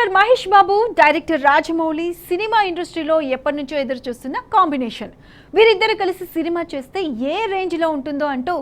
Actor Mahesh Babu, director Rajamouli cinema ఇండస్ట్రీలో ఎప్పటి నుంచో ఎదురు చూస్తున్న కాంబినేషన్. వీరిద్దరు కలిసి సినిమా చేస్తే ఏ రేంజ్ లో ఉంటుందో అంటూ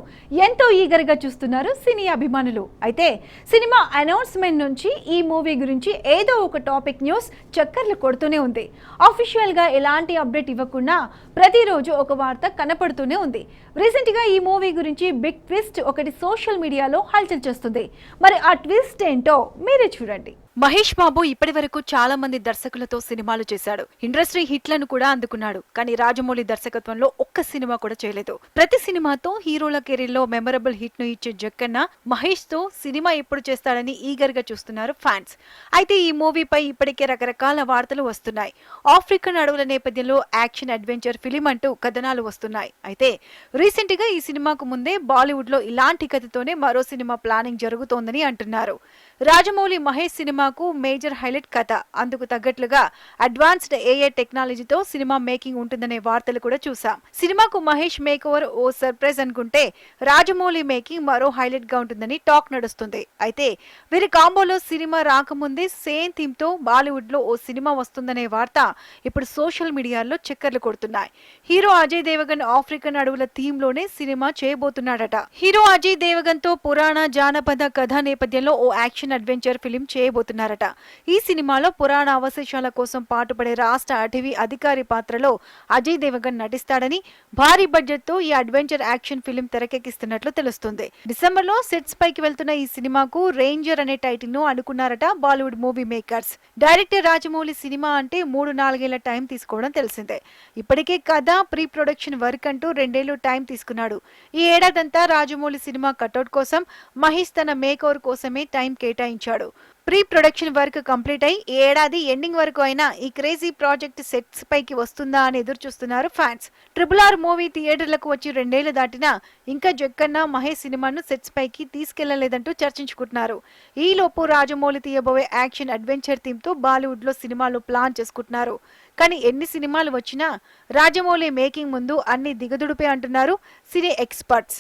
ఎంతో ఈగర్ గా చూస్తున్నారు సినీ అభిమానులు. అయితే సినిమా అనౌన్స్మెంట్ నుంచి ఈ మూవీ గురించి ఏదో ఒక టాపిక్ న్యూస్ చక్కర్లు కొడుతూనే ఉంది. అఫీషియల్ గా ఎలాంటి అప్డేట్ ఇవ్వకుండా ప్రతిరోజు ఒక వార్త కనపడుతూనే ఉంది. రీసెంట్ గా ఈ మూవీ గురించి బిగ్ ట్విస్ట్ ఒకటి సోషల్ మీడియాలో హల్చల్ చేస్తుంది. మరి ఆ ట్విస్ట్ ఏంటో మీరే చూడండి. మహేష్ బాబు ఇప్పటి వరకు చాలా మంది దర్శకులతో సినిమాలు చేశాడు. ఇండస్ట్రీ హిట్లను కూడా అందుకున్నాడు. కానీ రాజమౌళి దర్శకత్వంలో ఒక్క సినిమా కూడా చేయలేదు. ప్రతి సినిమాతో హీరోల కెరీర్ లో మెమరబుల్ హిట్ ను ఇచ్చే జక్కన్న మహేష్ తో సినిమా ఎప్పుడు చేస్తాడని ఈగర్ గా చూస్తున్నారు ఫ్యాన్స్. అయితే ఈ మూవీపై ఇప్పటికే రకరకాల వార్తలు వస్తున్నాయి. ఆఫ్రికన్ అడవుల నేపథ్యంలో యాక్షన్ అడ్వెంచర్ ఫిలిం అంటూ కథనాలు వస్తున్నాయి. అయితే రీసెంట్ గా ఈ సినిమాకు ముందే బాలీవుడ్ లో ఇలాంటి కథతోనే మరో సినిమా ప్లానింగ్ జరుగుతోందని అంటున్నారు. రాజమౌళి మహేష్ సినిమాకు మేజర్ హైలైట్ కథ. అందుకు తగ్గట్లుగా అడ్వాన్స్డ్ ఏఐ టెక్నాలజీతో సినిమా మేకింగ్ ఉంటుందనే వార్తలు కూడా చూసాం. సినిమాకు మహేష్ మేక్ ఓవర్ ఓ సర్ప్రైజ్ అనుకుంటే రాజమౌళి మేకింగ్ మరో హైలైట్ గా ఉంటుందని టాక్ నడుస్తుంది. అయితే వీరి కాంబోలో సినిమా రాకముందే సేమ్ థీమ్ తో బాలీవుడ్ లో ఓ సినిమా వస్తుందనే వార్త ఇప్పుడు సోషల్ మీడియాలో చక్కర్లు కొడుతున్నాయి. హీరో అజయ్ దేవగన్ ఆఫ్రికన్ అడవుల థీమ్ లోనే సినిమా చేయబోతున్నాడట. హీరో అజయ్ దేవగన్ తో పురాణ జానపద కథ నేపథ్యంలో ఓ యాక్షన్ అడ్వెంచర్ ఫిలిం చేయబోతున్నారట. ఈ సినిమాలో పురాణ అవశేషాల కోసం పాటుపడే రాష్ట్ర అటవీ అధికారి పాత్రలో అజయ్ దేవగన్ నటిస్తాడని, భారీ బడ్జెట్ తో ఈ అడ్వెంచర్ యాక్షన్ ఫిలిం తెరకెక్కిస్తున్నట్లు తెలుస్తుంది. డిసెంబర్ లో సెట్స్ పైకి వెళ్తున్న ఈ సినిమాకు రేంజర్ అనే టైటిల్ ను అనుకున్నారట Bollywood movie makers. Director Rajamouli cinema అంటే 3-4 ఏళ్ల టైం తీసుకోవడం తెలిసిందే. ఇప్పటికే కథ, ప్రీ ప్రొడక్షన్ వర్క్ అంటూ 2 ఏళ్లు టైం తీసుకున్నాడు. ఈ ఏడాదంతా రాజమౌళి సినిమా కటౌట్ కోసం, మహేష్ తన మేక్ ఓవర్ కోసమే టైం కేటాయించాడు. ప్రీ ప్రొడక్షన్ వర్క్ కంప్లీట్ అయి ఈ ఏడాది ఎండింగ్ వరకు అయినా ఈ క్రేజీ ప్రాజెక్ట్ సెట్స్ పైకి వస్తుందా అని ఎదురు చూస్తున్నారు ఫ్యాన్స్. RRR మూవీ థియేటర్లకు వచ్చి 2 ఏళ్లు దాటినా ఇంకా జక్కన్న మహేష్ సినిమాను సెట్స్ పైకి తీసుకెళ్లలేదంటూ చర్చించుకుంటున్నారు. ఈ లోపు రాజమౌళి తీయబోయే యాక్షన్ అడ్వెంచర్ థీమ్ తో బాలీవుడ్ లో సినిమాలు ప్లాన్ చేసుకుంటున్నారు. కానీ ఎన్ని సినిమాలు వచ్చినా రాజమౌళి మేకింగ్ ముందు అన్ని దిగదుడిపే అంటున్నారు సినీ ఎక్స్పర్ట్స్.